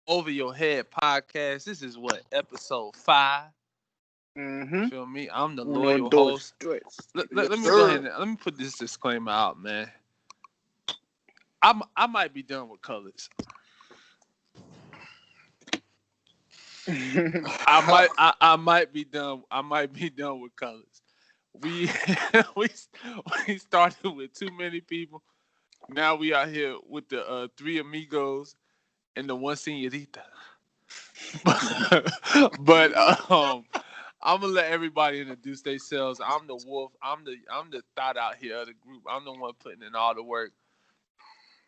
Over Your Head podcast. This is what, episode 5. You Mm-hmm. feel me? I'm the Uno, loyal dos, host. tres. Let Yes, me go ahead sir. and let me put this disclaimer out, man. I might be done with colors. I might be done. I might be done with colors. We we we started with too many people. Now we out here with the three amigos and the one señorita. but I'm gonna let everybody introduce themselves. I'm the wolf. I'm the thought out here of the group. I'm the one putting in all the work.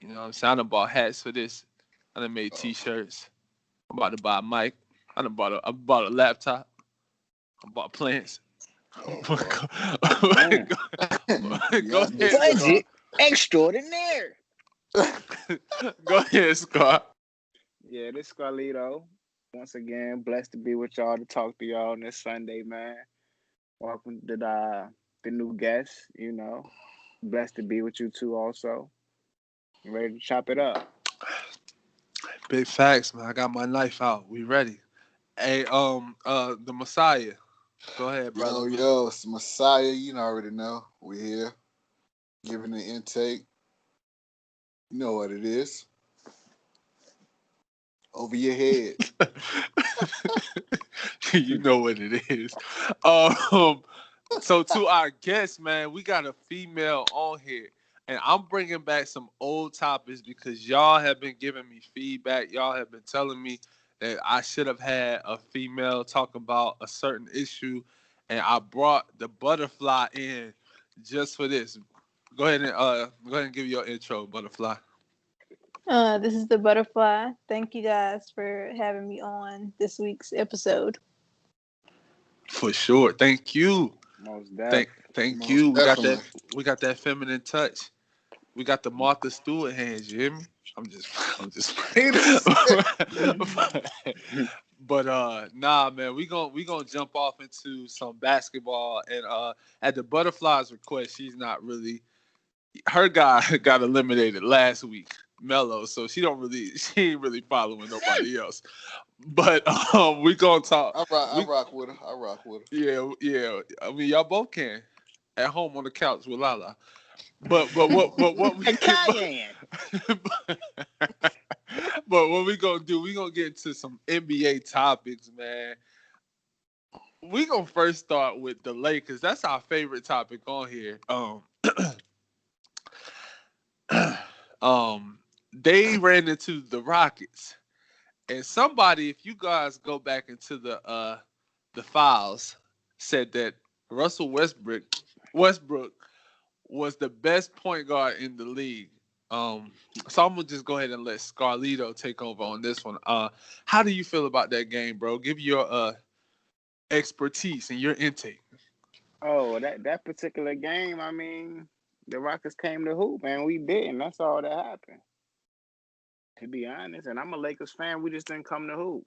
You know what I'm saying? I done bought hats for this. I done made t-shirts. I'm about to buy a mic. I bought a laptop. I bought plants. Oh go, boy. go Yes, ahead, Mr. Scott. Budget extraordinaire. Go ahead, Scott. Yeah, this Carlito. Once again, blessed to be with y'all to talk to y'all on this Sunday, man. Welcome to the new guest. Blessed to be with you too. Also, ready to chop it up. Big facts, man. I got my knife out. We ready. Hey, the Messiah. Go ahead, brother. Yo, it's Messiah. You already know. We here. Giving the intake. You know what it is. Over your head. You know what it is. Um, so to our guests, man, we got a female on here, and I'm bringing back some old topics because y'all have been giving me feedback. Y'all have been telling me that I should have had a female talk about a certain issue, and I brought the butterfly in just for this. Go ahead and give your intro, butterfly. This is the butterfly. Thank you guys for having me on this week's episode. For sure. Thank you. Most def. Thank Most you. definitely. We got that feminine touch. We got the Martha Stewart hands. You hear me? I'm just. But nah, man, we gonna jump off into some basketball, and at the butterfly's request, she's not really. Her guy got eliminated last week, Mello, so she ain't really following nobody else. But we gonna talk. I rock with her. I rock with her. Yeah. I mean, y'all both can at home on the couch with Lala. But what we A cayenne. but what we gonna do? We gonna get into some NBA topics, man. We gonna first start with the Lakers. That's our favorite topic on here. They ran into the Rockets, and somebody, if you guys go back into the files, said that Russell Westbrook was the best point guard in the league. So I'm gonna just go ahead and let Scarlito take over on this one. How do you feel about that game, bro? Give your expertise and your intake. Oh, that particular game. I mean, the Rockets came to hoop, and we didn't. That's all that happened. To be honest, and I'm a Lakers fan. We just didn't come to hoop.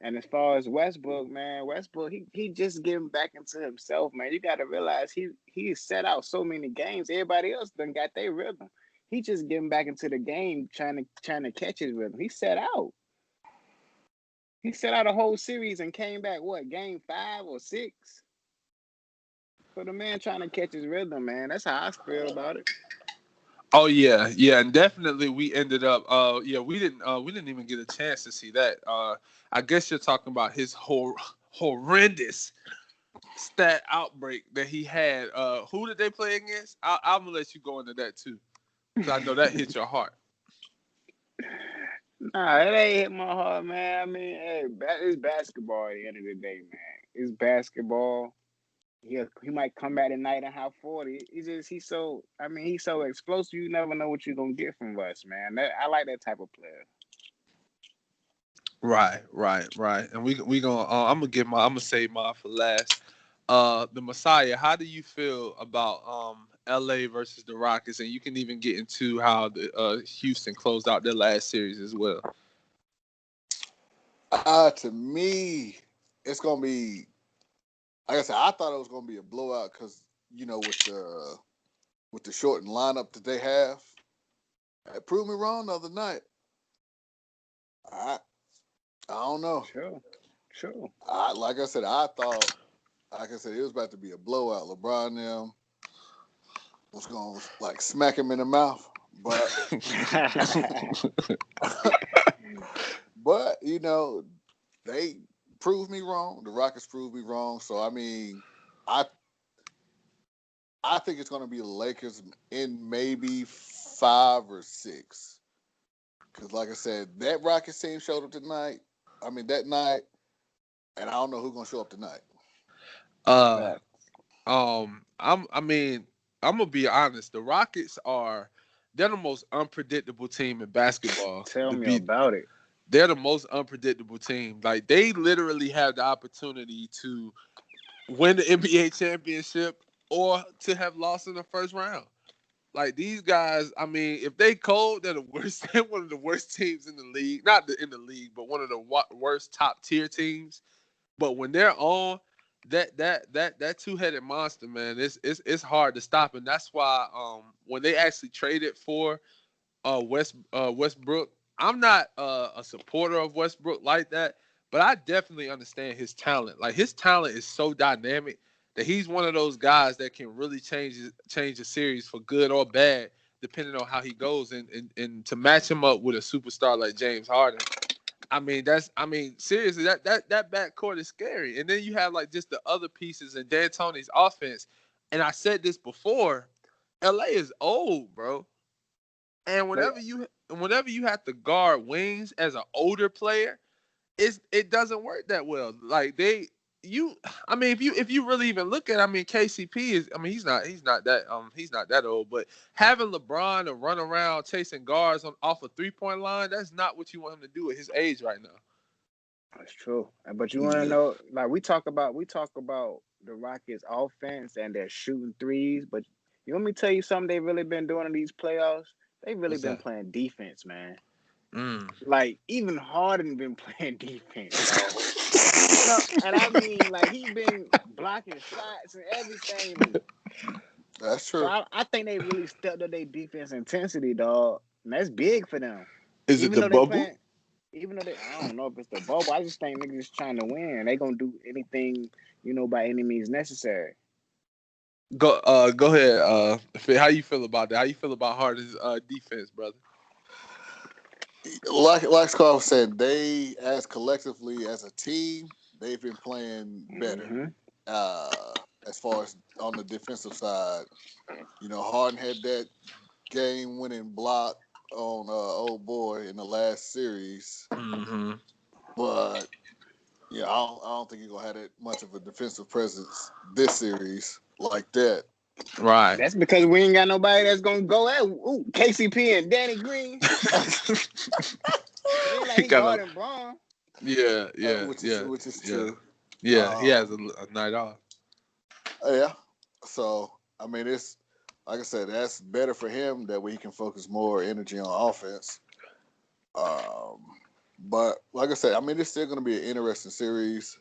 And as far as Westbrook, man, Westbrook, he just getting back into himself, man. You got to realize he set out so many games. Everybody else done got their rhythm. He just getting back into the game, trying to catch his rhythm. He set out. He set out a whole series and came back. What, game 5 or 6? So the man trying to catch his rhythm, man. That's how I feel about it. Oh yeah, and definitely we ended up. We didn't even get a chance to see that. I guess you're talking about his horrendous stat outbreak that he had. Who did they play against? I'm gonna let you go into that too, because I know that hit your heart. Nah, it ain't hit my heart, man. I mean, hey, it's basketball at the end of the day, man. It's basketball. He might come back tonight and have 40. He's so explosive. You never know what you're gonna get from Russ, man. I like that type of player. Right. And we gonna. I'm gonna save mine for last. The Messiah. How do you feel about L.A. versus the Rockets? And you can even get into how the Houston closed out their last series as well. To me, it's gonna be. Like I said, I thought it was gonna be a blowout because with the shortened lineup that they have, it proved me wrong the other night. I don't know. True. True. Like I said, I thought, like I said, it was about to be a blowout. LeBron them was gonna like smack him in the mouth, but but they proved me wrong. The Rockets proved me wrong. So I mean, I I think it's gonna be the Lakers in maybe 5 or 6. Because like I said, that Rockets team showed up tonight. I mean that night, and I don't know who's gonna show up tonight. uh, Fact. I mean, I'm gonna be honest. The Rockets they're the most unpredictable team in basketball. Tell To me be, about it. they're the most unpredictable team. Like they literally have the opportunity to win the NBA championship or to have lost in the first round. Like these guys, I mean, if they cold, they're the worst. They're one of the worst teams in the league. Not in the league, but one of the worst top tier teams. But when they're on, that two-headed monster, man, it's hard to stop, and that's why when they actually traded for Westbrook, I'm not a supporter of Westbrook like that, but I definitely understand his talent. Like his talent is so dynamic that he's one of those guys that can really change the series for good or bad, depending on how he goes. And to match him up with a superstar like James Harden, seriously, that backcourt is scary. And then you have like just the other pieces in D'Antoni's offense. And I said this before, LA is old, bro. And But whenever you have to guard wings as an older player, it doesn't work that well. Like if you really even look at it, I mean KCP is I mean he's not that old, but having LeBron to run around chasing guards off a 3-point line, that's not what you want him to do at his age right now. that's true. But you want to Yeah, know, like we talk about the Rockets' offense and their shooting threes. But you want me to tell you something they really been doing in these playoffs? They really What's been that? playing defense, man. Mm. Like even Harden been playing defense, dog. And I mean, like he been blocking shots and everything. that's So true. I think they really stepped up their defense intensity, dog. And that's big for them. Is it Even the though they bubble? playing, even though I don't know if it's the bubble. I just think niggas trying to win. They gonna do anything, by any means necessary. Go ahead. How you feel about that? How you feel about Harden's defense, brother? Like Scarf said, they as collectively as a team, they've been playing better. Mm-hmm. As far as on the defensive side, Harden had that game-winning block on old boy in the last series, Mm-hmm. but yeah, I don't think he's gonna have that much of a defensive presence this series like that. Right. That's because we ain't got nobody that's gonna go at KCP and Danny Green. It ain't like He he got a guarding Braun. yeah, uh, yeah, which is yeah, which is yeah, true. yeah. He has Um, a night off. yeah, so I mean, it's like I said, that's better for him. That way, he can focus more energy on offense. Um, but like I said, I mean, it's still going to be an interesting series.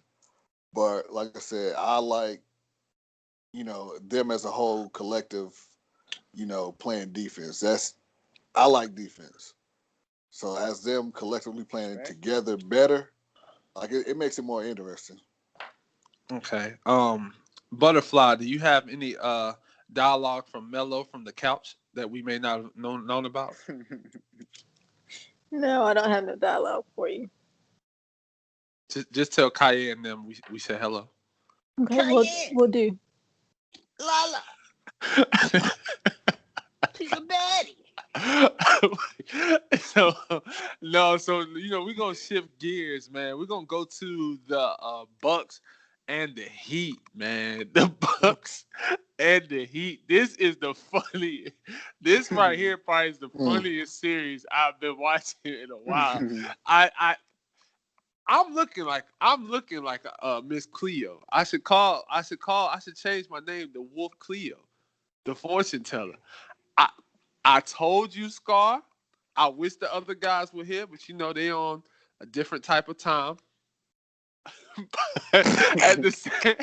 But like I said, I like them as a whole collective. Playing defense. I like defense. So as them collectively playing Right? together better, like it makes it more interesting. Okay. Butterfly, do you have any dialogue from Mello from the couch that we may not have known about? No, I don't have no dialogue for you. Just tell Kaye and them we said hello. Okay, Cayenne, we'll do. Lala, she's a baddie. so no, so we're gonna shift gears, man. We're gonna go to the Bucks and the Heat, man. The Bucks and the Heat. This is the funny. This right here probably is the Mm. funniest series I've been watching in a while. I I'm looking like Miss Cleo. I should change my name to Wolf Cleo, the fortune teller. I I told you, Scar. I wish the other guys were here, but they on a different type of time. at the same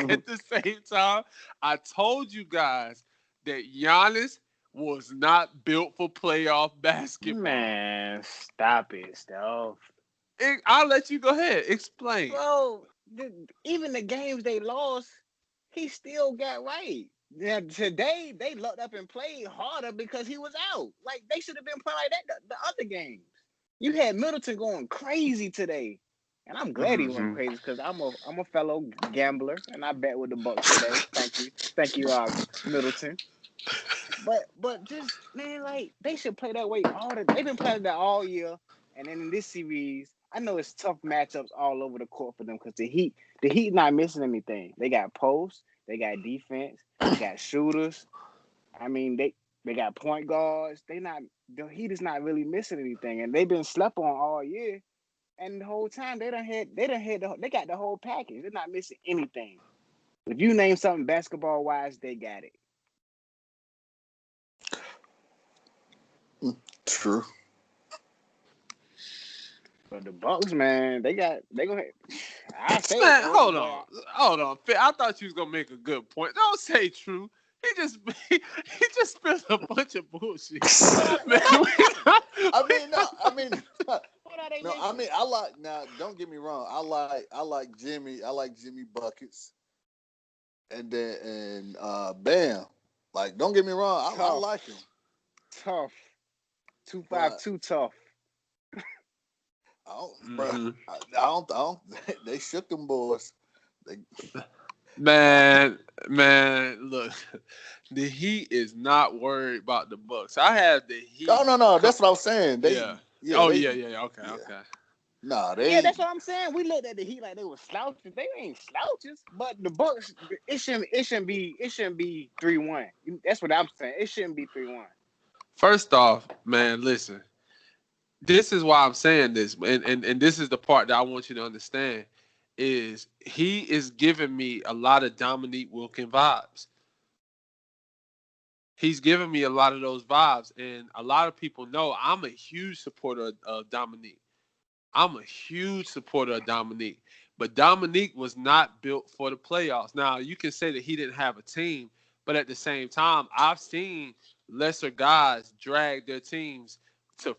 at the same time, I told you guys that Giannis was not built for playoff basketball. Man, stop it, Steph. I'll let you go ahead. Explain. Bro, even the games they lost, he still got right. Yeah, today they looked up and played harder because he was out. Like they should have been playing like that the other games. You had Middleton going crazy today, and I'm glad he went Mm-hmm. crazy because I'm a fellow gambler and I bet with the Bucks today. Thank you, Middleton. But just man, like they should play that way they've been playing that all year, and then in this series, I know it's tough matchups all over the court for them because the Heat not missing anything. They got posts, they got defense, they got shooters. I mean they got point guards. The Heat is not really missing anything, and they've been slept on all year. And the whole time they they got the whole package. They're not missing anything. If you name something basketball wise, they got it. True. But the Bucks, man, they gonna. I say it, Man, Kobe, hold on. I thought you was gonna make a good point. Don't say true. He just he just spilled a bunch of bullshit. Man, I mean, what are they no, making? I mean, now. Don't get me wrong. I like Jimmy. I like Jimmy buckets, and Bam. Like, don't get me wrong. I like him. Tough. But 252 tough. I don't. They shook them boys. man, look, the Heat is not worried about the Bucks. I have the Heat. Oh no. That's what I was saying. Yeah. Okay. Nah, Yeah, that's what I'm saying. We looked at the Heat like they were slouches. They ain't slouches, but the Bucks, it shouldn't be 3-1. That's what I'm saying. It shouldn't be 3-1. First off, man, listen. This is why I'm saying this, and this is the part that I want you to understand, is he is giving me a lot of Dominique Wilkins vibes. He's giving me a lot of those vibes, and a lot of people know I'm a huge supporter of Dominique. I'm a huge supporter of Dominique, but Dominique was not built for the playoffs. Now, you can say that he didn't have a team, but at the same time, I've seen lesser guys drag their teams to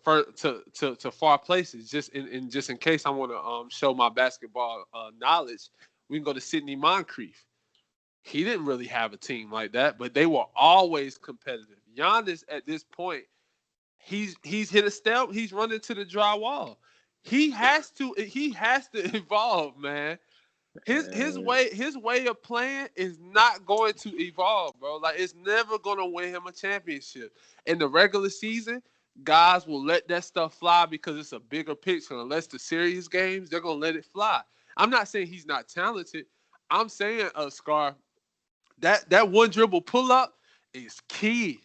far places. Just in case I want to show my basketball knowledge, we can go to Sidney Moncrief. He didn't really have a team like that, but they were always competitive. Giannis at this point, he's hit a step. He's running to the dry wall. He has to evolve, man. His way of playing is not going to evolve, bro. Like, it's never gonna win him a championship. In the regular season, guys will let that stuff fly because it's a bigger picture. Unless the serious games, they're gonna let it fly. I'm not saying he's not talented. I'm saying, Scar, that one dribble pull up is key.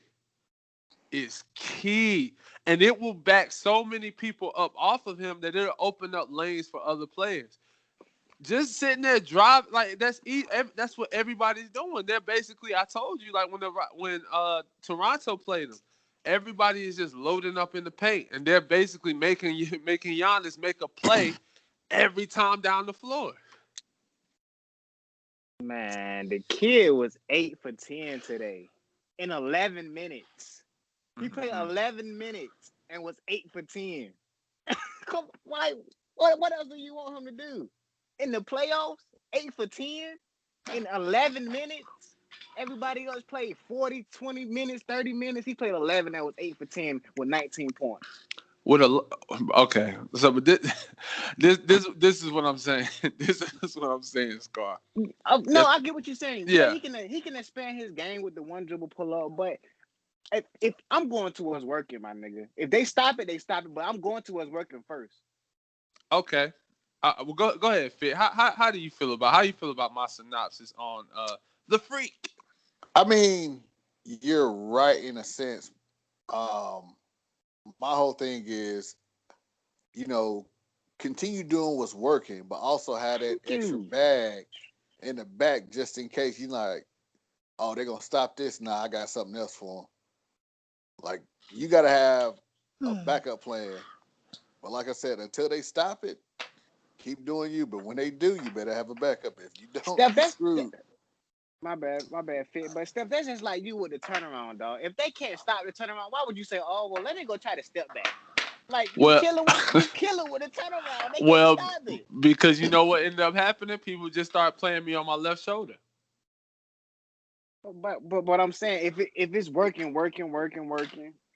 Is key. And it will back so many people up off of him that it'll open up lanes for other players. Just sitting there drive, like, that's what everybody's doing. They're basically, I told you, like when Toronto played them, everybody is just loading up in the paint, and they're basically making Giannis make a play every time down the floor. Man, the kid was 8 for 10 today in 11 minutes. He played 11 minutes and was 8 for 10. What else do you want him to do? In the playoffs, 8 for 10 in 11 minutes? Everybody else played 40, 20 minutes, 30 minutes. He played 11 that was 8 for 10 with 19 points. Okay, so but this is what I'm saying. This is what I'm saying, Scar. No, I get what you're saying. Yeah, he can expand his game with the one dribble pull up, but if I'm going towards working, my nigga. If they stop it, they stop it. But I'm going towards working first. Okay. Well, go ahead, Fit. How do you feel about my synopsis on the Freak? I mean, you're right in a sense. My whole thing is, continue doing what's working, but also have that extra bag in the back just in case you're like, oh, they're gonna stop this. Nah, I got something else for them. Like, you gotta have a backup plan. But like I said, until they stop it, keep doing you. But when they do, you better have a backup. If you don't, you're screwed. My bad, Fit. But Steph, that's just like you with the turnaround, dog. If they can't stop the turnaround, why would you say, oh, well, let me go try to step back? Like you Well, killing with a turnaround. They can't well, stop it. because you know what ended up happening? People just started playing me on my left shoulder. But I'm saying if it's working.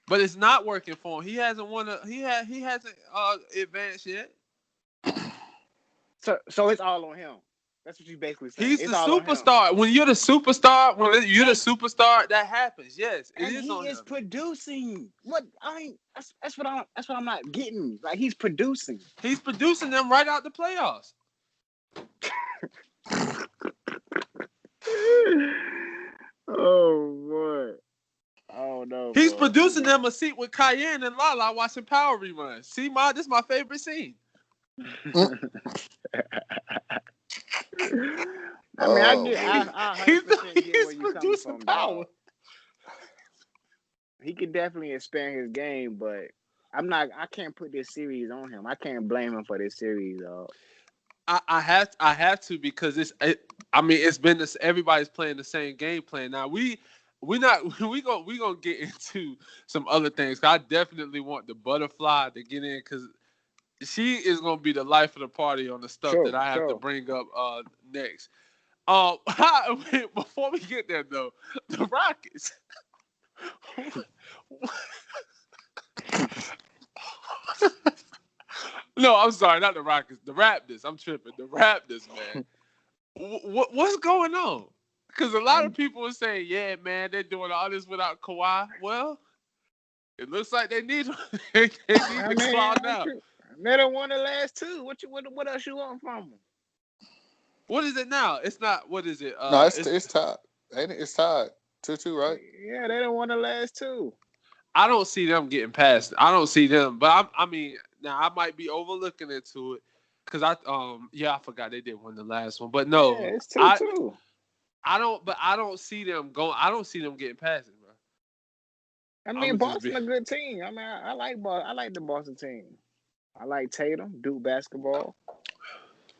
But it's not working for him. He hasn't won he hasn't advanced yet. So it's all on him. That's what you basically saying. He's It's the all on him. superstar. When you're the superstar, that happens. Yes, it And is he on is him. producing. What I mean, that's what I'm not getting. Like he's producing. He's producing them right out the playoffs. Oh boy. Oh no, He's bro. producing them a seat with Cayenne and Lala watching Power reruns. See, this is my favorite scene. I mean, I 100% get He's where you coming producing from, power. dog. He could definitely expand his game, but I can't put this series on him. I can't blame him for this series, dog. I have to because it's been this. Everybody's playing the same game plan now. We gonna get into some other things. I definitely want the butterfly to get in because she is gonna be the life of the party on the stuff that I have to bring up next. Before we get there though, the Rockets. No, I'm sorry, not the Rockets. The Raptors. I'm tripping. The Raptors, man. What's going on? Because a lot of people are saying, "Yeah, man, they're doing all this without Kawhi." Well, it looks like they need the claw now. They don't want the last two. What else you want from them? What is it now? It's not. What is it? No, it's tied. Ain't it? It's tied 2-2, right? Yeah, they don't want the last two. I don't see them getting past. I don't see them. But I mean, now I might be overlooking into it because I forgot they did win the last one. But no, yeah, it's 2-2. I don't see them going. I don't see them getting past it, bro. I mean, Boston a good team. I mean, I like Boston. I like the Boston team. I like Tatum, Duke basketball.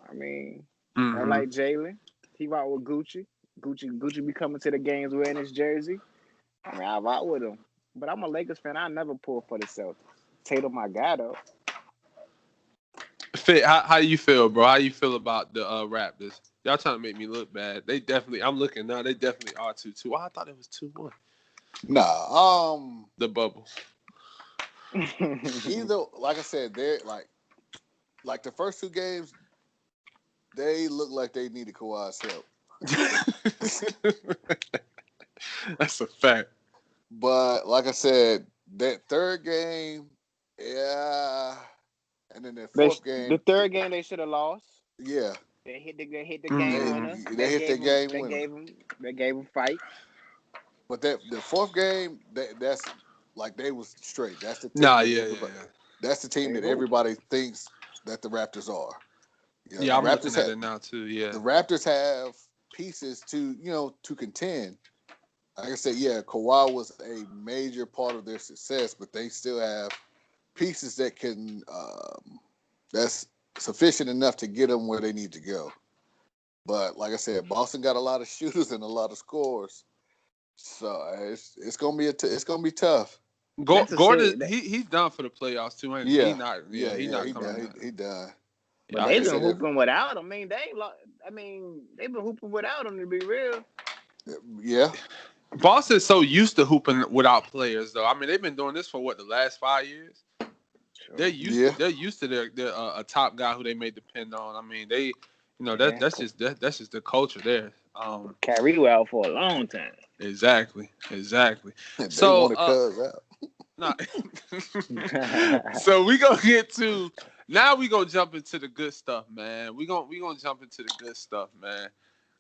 I mean, I like Jalen. He rock with Gucci. Gucci be coming to the games wearing his jersey. I mean, I rock with him. But I'm a Lakers fan. I never pull for the Celtics. Tatum, my guy, though. Fit, how you feel, bro? How you feel about the Raptors? Y'all trying to make me look bad. They definitely. I'm looking now. They definitely are 2-2. I thought it was 2-1. Nah. The bubble. Either, like I said, they're like the first two games, they look like they needed Kawhi's help. That's a fact. But like I said, that third game, yeah, and then that fourth game, the third game they should have lost. Yeah, they hit the game winner. They hit the game winner. They gave them fight. But the fourth game, that's like they was straight. That's the team. That's the team that everybody thinks that the Raptors are. You know, yeah, I'm looking at it now too. Yeah, the Raptors have pieces to contend. Like I said, yeah, Kawhi was a major part of their success, but they still have pieces that can that's sufficient enough to get them where they need to go. But like I said, Boston got a lot of shooters and a lot of scorers, so it's gonna be tough. Gordon, he's done for the playoffs too, ain't he? Yeah, he's not coming. He done. But they've been hooping without him. I mean, they've been hooping without him, to be real. Yeah. Boston's so used to hooping without players, though. I mean, they've been doing this for the last 5 years. Sure. They're used to their a top guy who they may depend on. I mean, that's just the culture there. Kyrie out for a long time. Exactly. They want to cuz out. Nah. So we gonna get to now. We gonna jump into the good stuff, man. We gonna jump into the good stuff, man.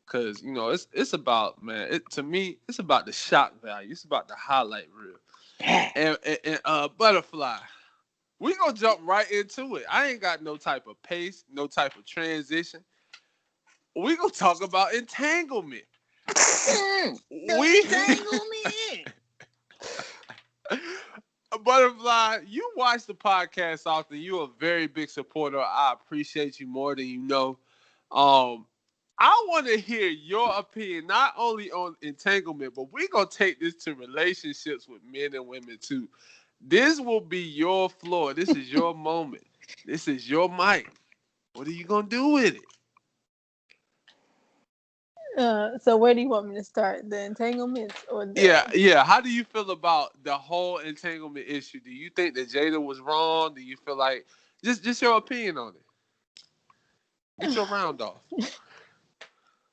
Cause it's about, man. To me, it's about the shock value. It's about the highlight reel. And Butterfly, we gonna jump right into it. I ain't got no type of pace, no type of transition. We gonna talk about entanglement. Entanglement. Butterfly, you watch the podcast often. You're a very big supporter. I appreciate you more than you know. I want to hear your opinion, not only on entanglement, but we're going to take this to relationships with men and women too. This will be your floor. This is your moment. This is your mic. What are you gonna do with it? So where do you want me to start? The entanglements or the? Yeah. How do you feel about the whole entanglement issue? Do you think that Jada was wrong? Do you feel like just your opinion on it? Get your round off.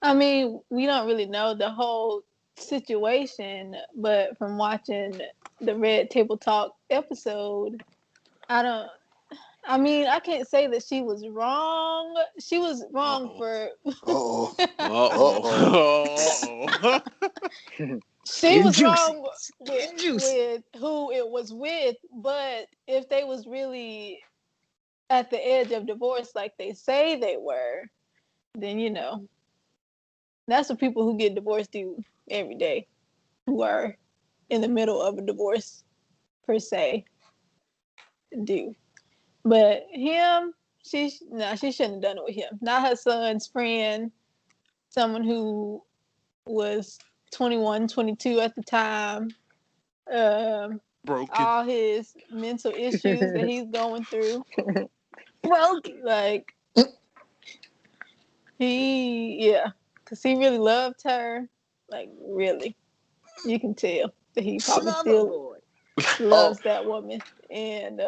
I mean, we don't really know the whole situation, but from watching the Red Table Talk episode, I don't. I mean, I can't say that she was wrong. She was wrong Uh-oh. for. Uh-oh. Uh-oh. She was wrong with who it was with, but if they was really at the edge of divorce like they say they were, then that's what people who get divorced do every day, who are in the middle of a divorce per se do. But him, she shouldn't have done it with him. Not her son's friend, someone who was 21, 22 at the time. Broken. All his mental issues that he's going through. Well, Like because he really loved her. Like really, you can tell that he probably still loves that woman, and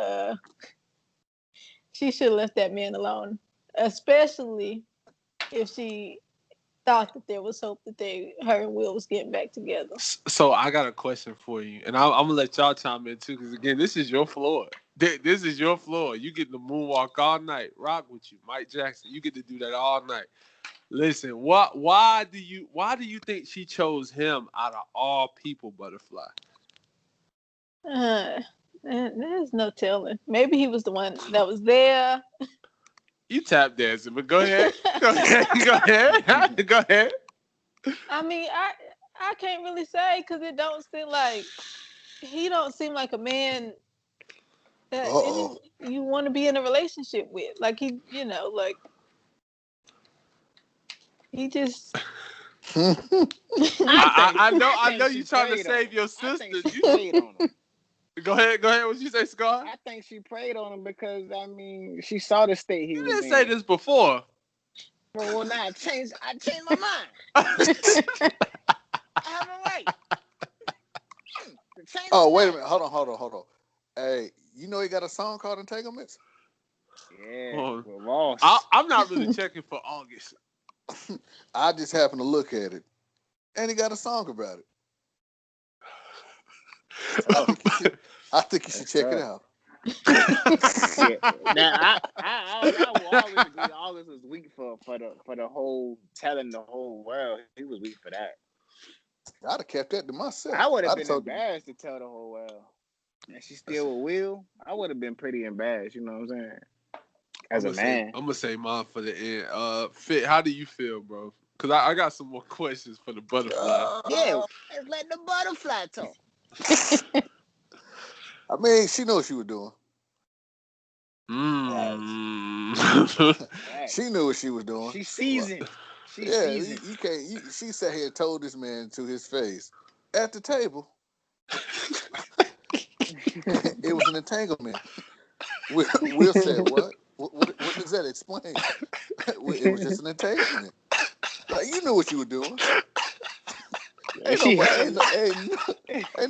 she should have left that man alone, especially if she thought that there was hope that her and Will was getting back together. So I got a question for you, and I'm gonna let y'all chime in too, because again, this is your floor. This is your floor. You get to moonwalk all night, rock with you, Mike Jackson. You get to do that all night. Listen, why do you think she chose him out of all people, Butterfly? There's no telling. Maybe he was the one that was there. You tap dancing, but go ahead. Go ahead. Go ahead. I mean, I can't really say because it don't seem like he don't seem like a man that you want to be in a relationship with. Like he, like he just. I know you trying to save your sister. Go ahead. What you say, Scar? I think she preyed on him because she saw the state he was in. You didn't say this before. Well, now I changed my mind. I have a right. Wait a minute. Hold on. Hey, you know he got a song called Entanglements? Yeah. Well, I'm not really checking for August. I just happened to look at it, and he got a song about it. I think you should check it out. Now I will always agree. August was weak for the whole telling the whole world. He was weak for that. I'd have kept that to myself. I would have been embarrassed to tell the whole world. And she still with Will. I would have been pretty embarrassed. You know what I'm saying? As a man, I'm gonna say mine for the end. Fit, how do you feel, bro? Because I got some more questions for the Butterfly. Yeah, let's let the Butterfly talk. I mean, she knew what she was doing. She knew what she was doing. She's seasoned. You can't. She sat here and told this man to his face at the table. It was an entanglement. Will said, "What? What does that explain?" It was just an entanglement. Like, you knew what you were doing. Ain't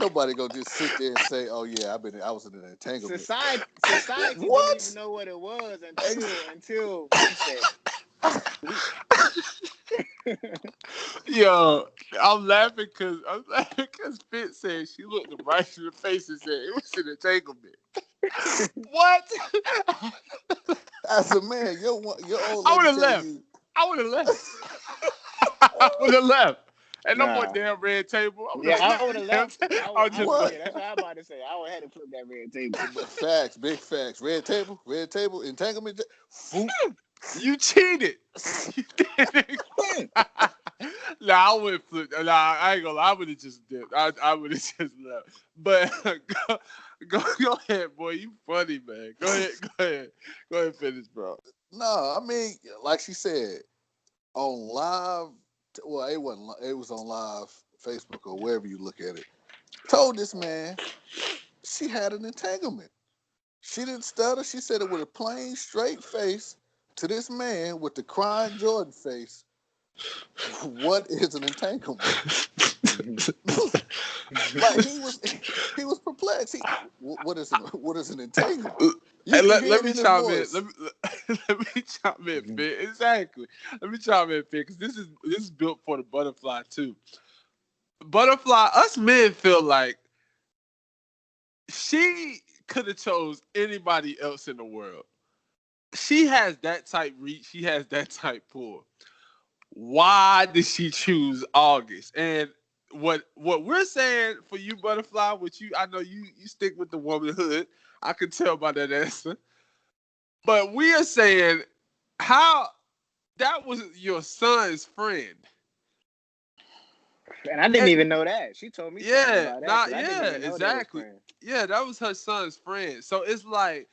nobody gonna just sit there and say, "Oh yeah, I was in an entanglement." Society didn't even know what it was until he said. Yo, I'm laughing because Fit said she looked him right in the face and said it was an entanglement. What? As a man, your old I would lady have left. I would have left. And no more damn red table. I would have left. That's what I'm about to say. I would have had to flip that red table. Facts, big facts. Red table, entanglement. You cheated. I wouldn't flip. I ain't gonna lie. I would have just dipped. I would have just left. But go ahead, boy. You funny, man. Go ahead. Go ahead, finish, bro. No, I mean, like she said, on live. Well, it wasn't. It was on live Facebook or wherever you look at it. Told this man she had an entanglement. She didn't stutter. She said it with a plain, straight face to this man with the crying Jordan face. What is an entanglement? Like he was perplexed. What is an entanglement? You And can hear let it me in his chime in. voice. Let me chime in, Fit. Exactly. Let me chime in, Fit, because this is built for the butterfly too. Butterfly, us men feel like she could have chose anybody else in the world. She has that type reach. She has that type pull. Why did she choose August? And what we're saying for you, Butterfly, which I know you stick with the womanhood. I can tell by that answer. But we are saying how that was your son's friend. And I didn't even know that. She told me something Yeah, about that not because I didn't yeah, even know they was exactly. friends. Yeah, that was her son's friend. So it's like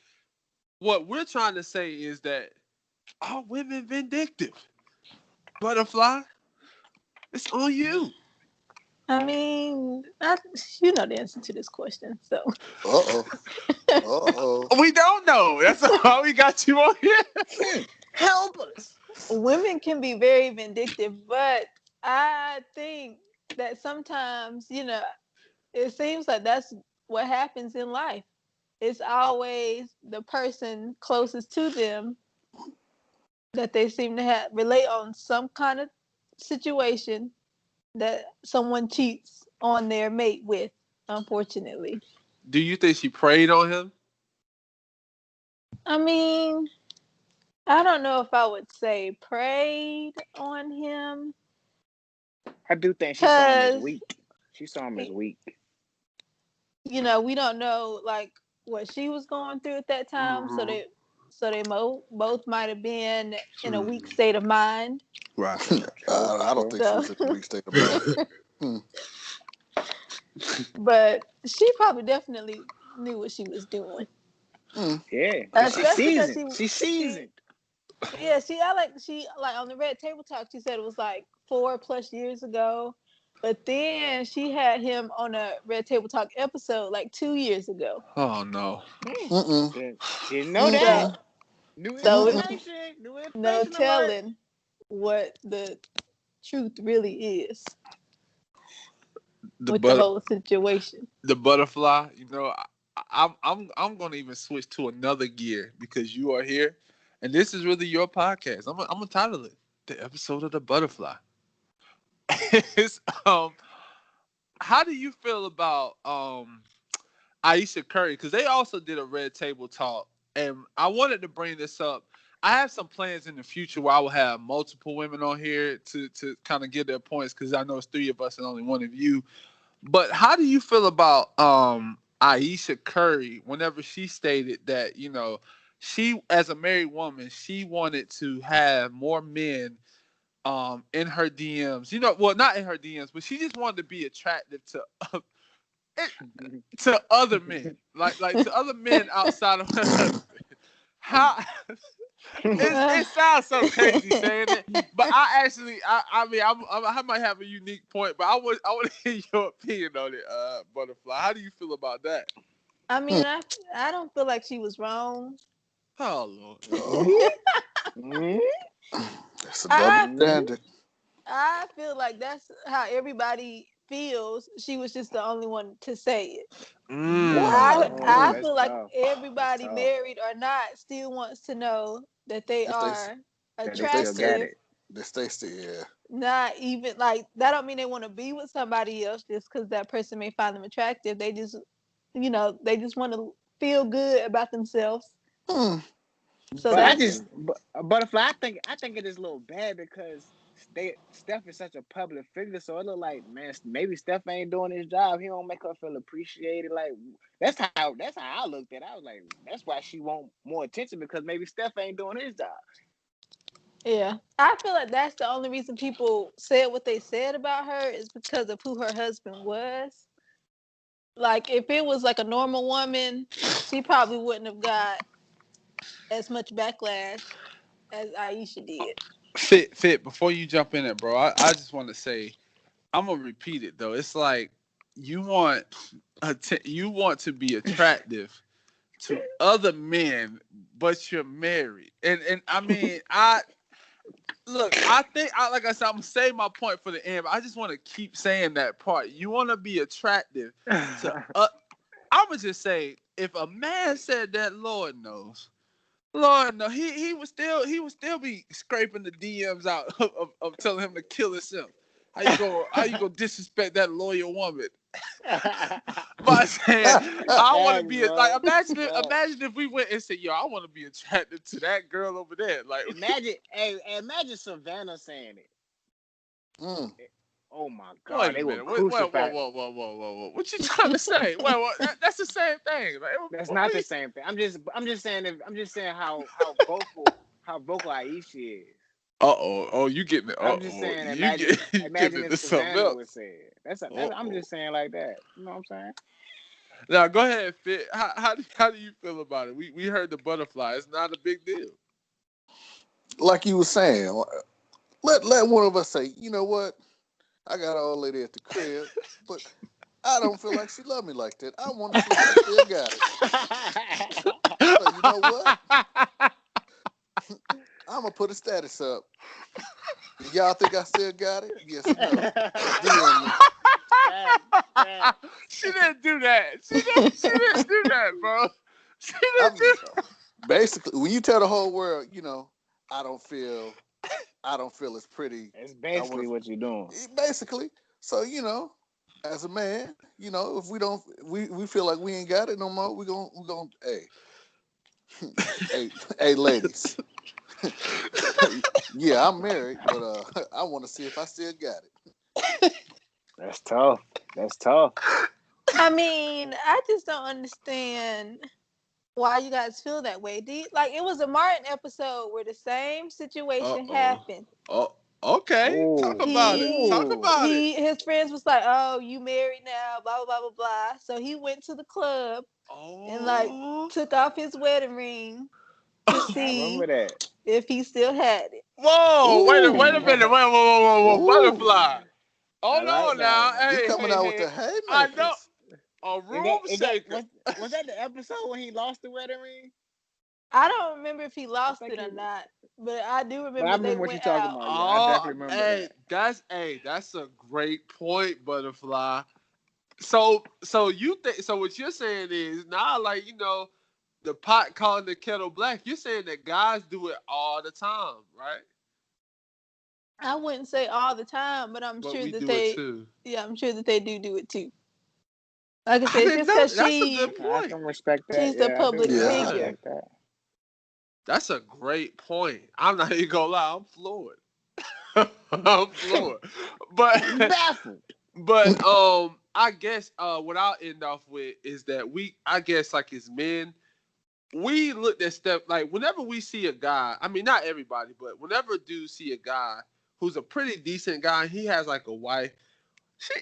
what we're trying to say is that are women vindictive? Butterfly, it's on you. I mean, you know the answer to this question, so. Uh-oh. Uh-oh. We don't know. That's why we got you on here. Help us. Women can be very vindictive, but I think that sometimes, it seems like that's what happens in life. It's always the person closest to them that they seem to have relate on some kind of situation that someone cheats on their mate with, unfortunately. Do you think she preyed on him? I mean, I don't know if I would say preyed on him. I do think she saw him as weak. She saw him as weak. We don't know like what she was going through at that time, so they both might have been in a weak state of mind. Right. I don't think she was in a weak state of mind. But she probably definitely knew what she was doing. Yeah, Especially because she's seasoned. She like on the Red Table Talk. She said it was like 4+ years ago, but then she had him on a Red Table Talk episode like 2 years ago. Oh no. Didn't know that. New So information. New no information alert. telling what the truth really is with the whole situation. The butterfly, I'm gonna even switch to another gear because you are here, and this is really your podcast. I'm gonna title it the episode of the butterfly. It's, how do you feel about Aisha Curry? Because they also did a Red Table Talk, and I wanted to bring this up. I have some plans in the future where I will have multiple women on here to kind of get their points because I know it's 3 of us and only 1 of you. But how do you feel about Aisha Curry whenever she stated that, she as a married woman, she wanted to have more men in her DMs. Well, not in her DMs, but she just wanted to be attractive to other men. Like to other men outside of her husband. How it sounds so crazy saying it, but I mean I might have a unique point, but I want to hear your opinion on it, Butterfly. How do you feel about that? I mean, I don't feel like she was wrong. Oh Lord. That's a double standard. I feel like that's how everybody feels. She was just the only one to say it. I feel like everybody, married or not, still wants to know that they are attractive. They stay still, yeah. Not even like that don't mean they want to be with somebody else just because that person may find them attractive. They just, they just want to feel good about themselves. So but Butterfly, I think it is a little bad because Steph is such a public figure, so it look like, man, maybe Steph ain't doing his job. He don't make her feel appreciated. Like that's how I looked at it. I was like, that's why she want more attention because maybe Steph ain't doing his job. Yeah, I feel like that's the only reason people said what they said about her is because of who her husband was. Like if it was like a normal woman, she probably wouldn't have got as much backlash as Aisha did. Fit. Before you jump in it, bro, I just want to say, I'm gonna repeat it though. It's like you want you want to be attractive to other men, but you're married. And I mean, I think like I said, I'm gonna save my point for the end, but I just want to keep saying that part. You want to be attractive to I would just say if a man said that, Lord knows. Lord no, he would still be scraping the DMs out of telling him to kill himself. How you gonna disrespect that loyal woman? By saying I want to Facts, be bro. imagine if we went and said, yo, I want to be attracted to that girl over there. Like Imagine Savannah saying it. Mm. Oh my God, wait a they would minute. Whoa, crucify. whoa. What you trying to say? That's the same thing. Like, That's not the same thing. I'm just saying how vocal Aisha is. Uh-oh. Oh, you getting it. I'm just Uh-oh. saying, You getting imagine if into something Savannah would else. say it. I'm Uh-oh. just saying like that. You know what I'm saying? Now go ahead, Fit. How do you feel about it? We heard the butterfly. It's not a big deal. Like you were saying, let one of us say, you know what? I got an old lady at the crib, but I don't feel like she loved me like that. I want to see if I still got it. So you know what? I'm gonna put a status up. Y'all think I still got it? Yes or no? DM me. She didn't do that. She didn't do that, bro. She didn't I'm do basically when you tell the whole world, I don't feel as pretty. It's I basically want what you're doing. to basically. So as a man, if we feel like we ain't got it no more, we gonna hey ladies. Yeah, I'm married, but I want to see if I still got it. That's tough. That's tough. I mean, I just don't understand why you guys feel that way. Like it was a Martin episode where the same situation happened. Oh, okay. Talk about it. Talk about it. His friends was like, "Oh, you married now?" Blah blah blah blah blah. So he went to the club and like took off his wedding ring to I see remember that. if he still had it. Whoa! Wait a minute! Whoa! Ooh. Butterfly. I Hold like on that now. one. You coming out with Hey! the I know haymakers. a room shaker. Was that the episode when he lost the wedding ring? I don't remember if he I lost think it he. or not, but I do But I remember they remember what you're went talking out. about. Yeah, I Oh, definitely remember that. that's a great point, Butterfly. So you think so? What you're saying is now, like the pot calling the kettle black. You're saying that guys do it all the time, right? I wouldn't say all the time, but But we do it too. I'm sure that they do it too. Like I I said, didn't just know. because That's a good I point. can respect that. she's a Yeah, I do. public I can Yeah. figure. respect that. That's a great point. I'm not even gonna lie. I'm floored. I'm floored. But Baffled. I guess what I'll end off with is that I guess like as men, we looked at stuff like whenever we see a guy, I mean not everybody, but whenever a dude see a guy who's a pretty decent guy, he has like a wife, she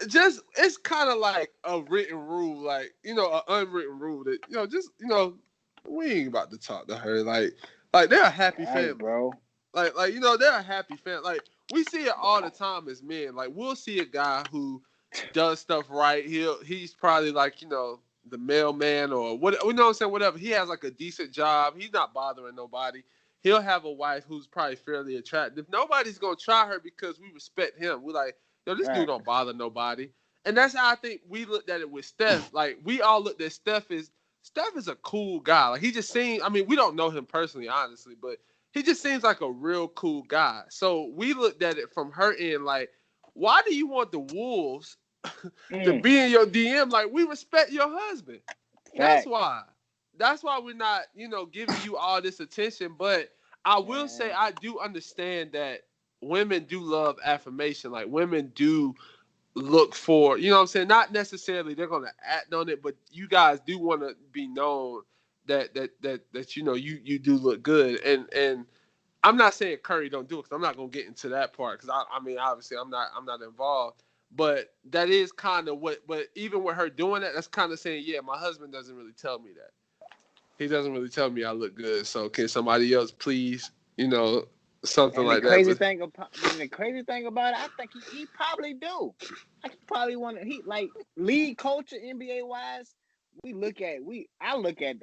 just it's kind of like a written rule, like an unwritten rule that just we ain't about to talk to her like they're a happy Right, family. bro. Like they're a happy family. Like we see it all the time as men. Like we'll see a guy who does stuff right. He's probably like the mailman or what what I'm saying. Whatever. He has like a decent job. He's not bothering nobody. He'll have a wife who's probably fairly attractive. Nobody's gonna try her because we respect him. We're like, yo, this dude Right. don't bother nobody. And that's how I think we looked at it with Steph. Like we all looked at Steph is a cool guy. Like he just seemed. I mean, we don't know him personally, honestly, but he just seems like a real cool guy. So we looked at it from her end, like, why do you want the wolves to be in your DM? Like, we respect your husband. That's Fact. why. That's why we're not, giving you all this attention. But I will say Man. I do understand that women do love affirmation. Like women do look for, what I'm saying? Not necessarily they're gonna act on it, but you guys do want to be known that you do look good. And I'm not saying Curry don't do it because I'm not gonna get into that part because I mean obviously I'm not involved, but that is kind of what. But even with her doing that, that's kind of saying my husband doesn't really tell me that. He doesn't really tell me I look good. So can somebody else please something And the like that. crazy But thing about it, I think he probably do. Like he probably want to. He like league culture, NBA wise. I look at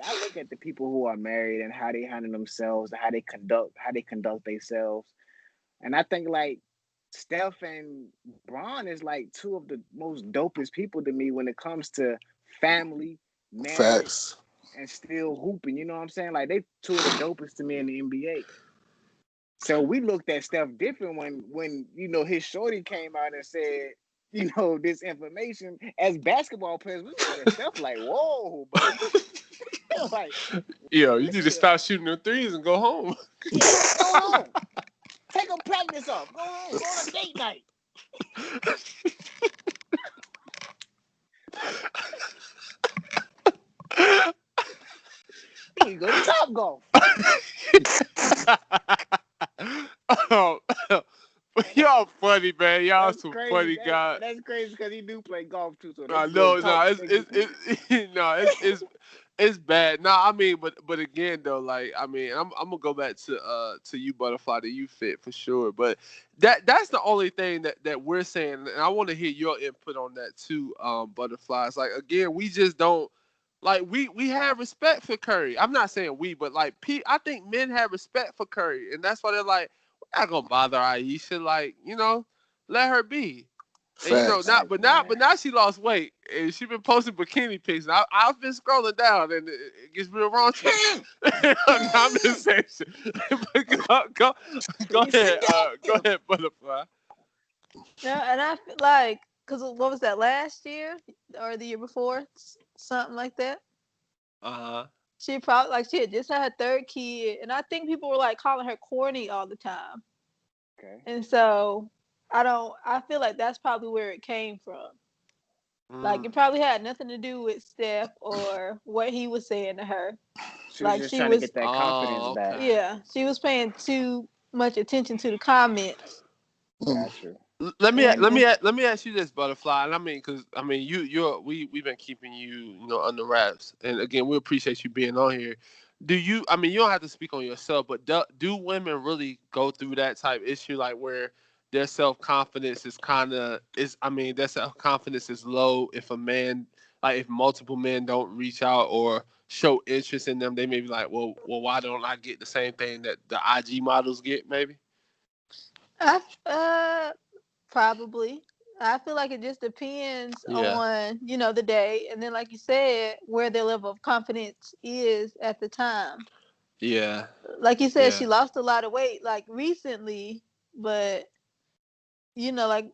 the people who are married and how they handle themselves, and how they conduct themselves. And I think like Steph and Bron is like two of the most dopest people to me when it comes to family, marriage, Facts. and still hooping. You know what I'm saying? Like they two of the dopest to me in the NBA. So we looked at Steph different when his shorty came out and said, this information. As basketball players, we looked at Steph like, whoa, buddy. Like, yo, you wait need to a stop shooting them threes and go home. Yeah, go home. Take a practice off. Go home. Go on a date night. You go to Top Golf. Oh, y'all funny, man. Y'all That's some crazy. funny guys. That's crazy because he do play golf too. So No, that's good talk. it's bad. No, I mean, but again though, like I mean, I'm gonna go back to you, Butterfly, to you fit for sure. But that's the only thing that we're saying, and I want to hear your input on that too, Butterflies. Like again, we just don't like we have respect for Curry. I'm not saying we, but like I think men have respect for Curry, and that's why they're like, we're not gonna bother Aisha, like let her be. And Facts. but now she lost weight and she been posting bikini pics. And I've been scrolling down and it gets real raunchy. I'm just saying shit. But go ahead, Butterfly. Yeah, and I feel like, because what was that, last year or the year before, something like that. She probably she had just had her third kid, and I think people were like calling her corny all the time. Okay. And so I feel like that's probably where it came from. Like it probably had nothing to do with Steph or what he was saying to her. She was just trying to get that confidence back. Okay. Yeah, she was paying too much attention to the comments. Gotcha. Let me ask you this, Butterfly, and I mean, because I mean, we've been keeping you, under wraps, and again, we appreciate you being on here. Do you? I mean, you don't have to speak on yourself, but do women really go through that type issue, like where their self confidence is their self confidence is low if a man, like if multiple men don't reach out or show interest in them, they may be like, well, why don't I get the same thing that the IG models get, maybe? Probably. I feel like it just depends Yeah. on, the day. And then, like you said, where their level of confidence is at the time. Yeah. Like you said, Yeah. she lost a lot of weight, like recently, but, like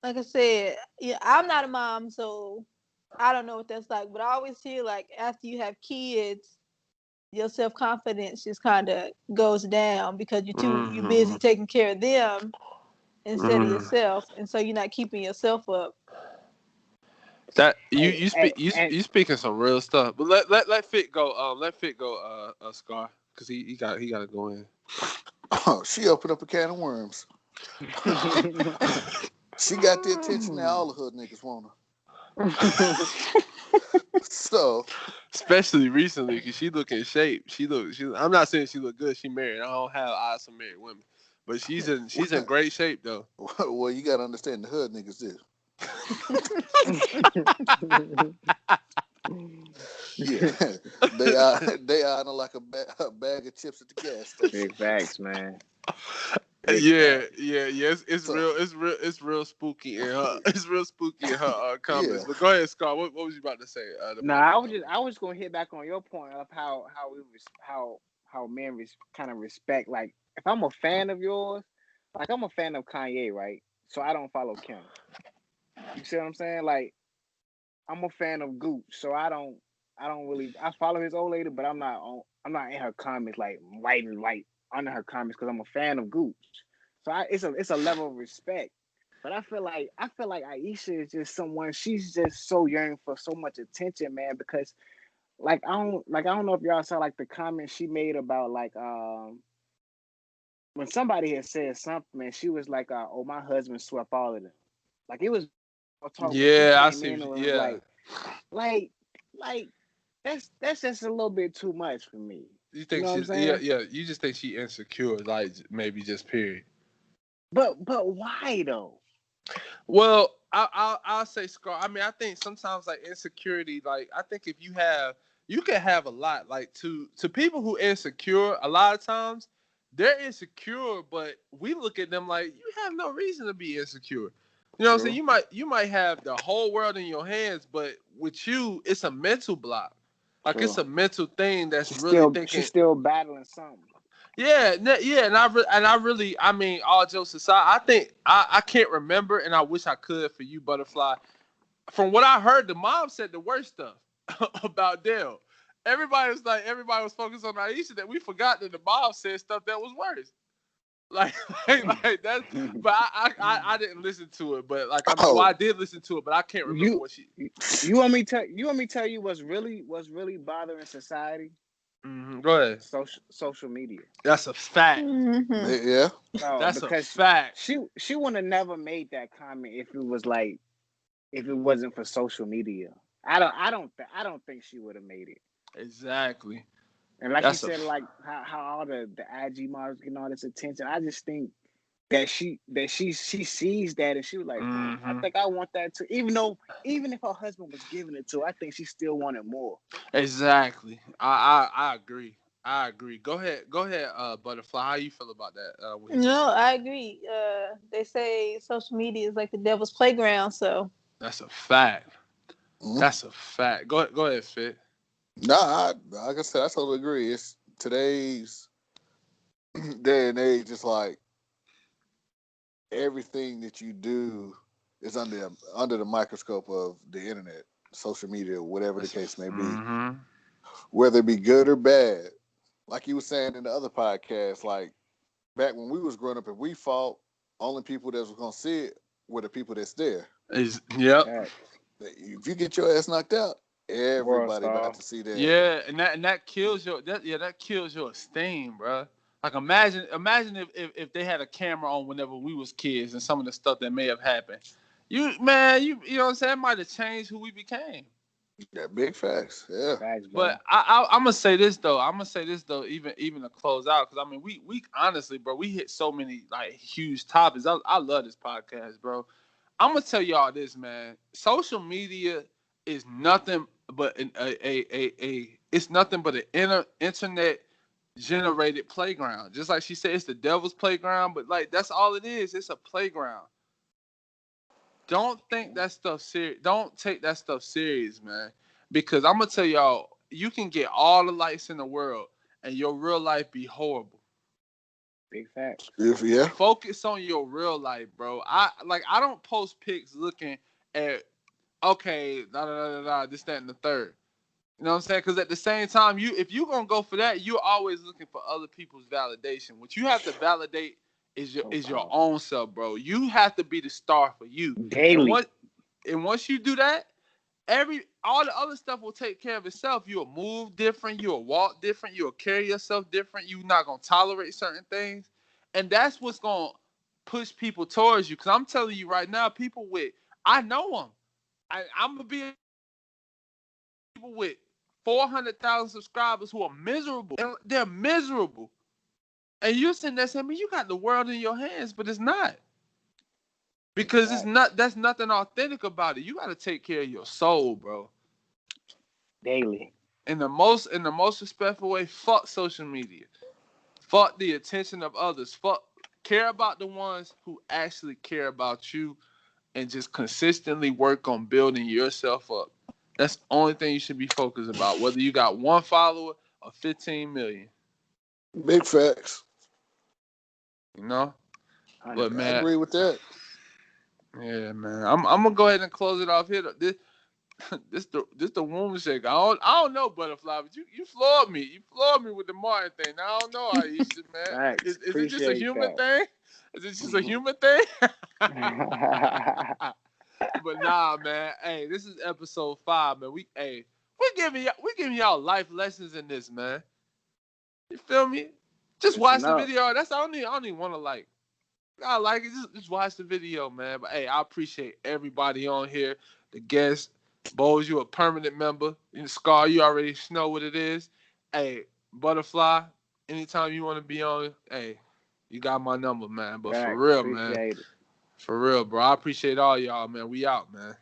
I said, I'm not a mom, so I don't know what that's like. But I always feel like after you have kids, your self-confidence just kind of goes down because you're busy taking care of them instead of yourself, and so you're not keeping yourself up. That Hey, you speaking some real stuff, but let Fit go. Let Fit go. Scar, because he got to go in. Oh, she opened up a can of worms. She got the attention that all the hood niggas want her. So, especially recently, because she look in shape. I'm not saying she look good. She married. I don't have eyes for married women, but she's in great shape though. Well, you gotta understand the hood niggas this. Yeah, they are like a bag of chips at the gas station. Big facts, man. Yeah. It's real spooky in her. It's real spooky in her comments. Yeah. But go ahead, Scott. What was you about to say? I was gonna hit back on your point of how men kind of respect. Like, if I'm a fan of yours, like I'm a fan of Kanye, right? So I don't follow Kim. You see what I'm saying? Like, I'm a fan of Gooch, so I don't really. I follow his old lady, but I'm not in her comments like right under her comments because I'm a fan of Gooch. So it's a level of respect. But I feel like Aisha is just someone. She's just so yearning for so much attention, man. Because I don't know if y'all saw like the comment she made about like when somebody had said something, and she was like, "Oh, my husband swept all of them." Like it was talk, but she Yeah, I came see. in and was Yeah. like that's just a little bit too much for me. You You think know what I'm she's saying? yeah. You just think she insecure, like maybe just period. But why though? Well, I'll say Scar. I mean, I think sometimes like insecurity, like I think if you can have a lot. Like to people who insecure, a lot of times they're insecure, but we look at them like you have no reason to be insecure. You know what I'm saying? True. You might have the whole world in your hands, but with you, it's a mental block. Like it's True. a mental thing that's really She's thinking. still battling something. Yeah, yeah, I mean, all jokes aside, I think I can't remember, and I wish I could for you, Butterfly. From what I heard, the mom said the worst stuff about Dale. Everybody was focused on Aisha, that we forgot that the mom said stuff that was worse. Like, like that. But I didn't listen to it. But like, I mean, well, Oh, I did listen to it, but I can't remember you what she. you want me tell you what's really bothering society? Go ahead. Social media. That's a fact. Mm-hmm. yeah. No, That's a because fact. she would have never made that comment if it was like if it wasn't for social media. I don't think she would have made it. Exactly. And like you That's a. said, like how all the IG models getting all this attention. I just think that she sees that and she was like, I Mm-hmm. think I want that too. Even if her husband was giving it to her, I think she still wanted more. Exactly. I agree. I agree. Go ahead, Butterfly. How you feel about that? What he just No, said. I agree. They say social media is like the devil's playground. So That's a fact. Mhm. That's a fact. Go ahead, Fit. Nah, like I said, I totally agree. It's today's day and age. It's like everything that you do is under the microscope of the internet, social media, whatever the case may be, Mm-hmm. whether it be good or bad. Like you were saying in the other podcast, like back when we was growing up, if we fought, only people that was gonna see it were the people that's there. Yep. Facts. If you get your ass knocked out, World everybody about star. to see that. Yeah, and that kills that kills your esteem, bro. Like imagine if they had a camera on whenever we was kids and some of the stuff that may have happened. You know what I'm saying? It might have changed who we became. Yeah, big facts. Yeah. Facts, bro. But I'm gonna say this though. I'm gonna say this though. Even to close out, because I mean, we honestly, bro, we hit so many like huge topics. I love this podcast, bro. I'm gonna tell y'all this, man. Social media is nothing but it's nothing but an internet generated playground. Just like she said, it's the devil's playground, but like that's all it is. It's a playground. Don't think that stuff serious. Don't take that stuff serious, man. Because I'm gonna tell y'all, you can get all the likes in the world, and your real life be horrible. Big facts. Yeah. Focus on your real life, bro. I don't post pics looking at okay, this, that, and the third. You know what I'm saying? Because at the same time, if you gonna go for that, you're always looking for other people's validation. What you have to validate So is your powerful. own self, bro. You have to be the star for you. And Daily. once you do that, all the other stuff will take care of itself. You'll move different, you'll walk different, you'll carry yourself different. You're not gonna tolerate certain things, and that's what's gonna push people towards you. Because I'm telling you right now, I know them. I'm gonna be people with 400,000 subscribers who are miserable. And they're miserable. And you're sitting there saying, man, you got the world in your hands, but it's not. Because that's nothing authentic about it. You gotta take care of your soul, bro. Daily. In the most respectful way, fuck social media. Fuck the attention of others. Care about the ones who actually care about you and just consistently work on building yourself up. That's the only thing you should be focused about, whether you got one follower or 15 million. Big facts. You know? But 100%. I man, agree with that. yeah, man. I'm gonna go ahead and close it off here. This the womb shake. I don't know, Butterfly, but you floored me. You floored me with the Martin thing. Now, I don't know, Aisha, man. Facts. Is it just a Appreciate human that. thing? Is it just a human thing? But nah, man. Hey, this is episode 5, man. We're giving y'all life lessons in this, man. You feel me? Just watch Listen the up. video. That's I don't even want to like. I like it. Just watch the video, man. But hey, I appreciate everybody on here. The guests, Bose, you a permanent member. And Scar, you already know what it is. Hey, Butterfly, anytime you want to be on, hey, you got my number, man. But for Facts. real, man. Appreciate it. For real, bro. I appreciate all y'all, man. We out, man.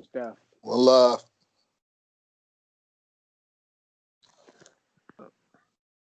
Stuff. Well,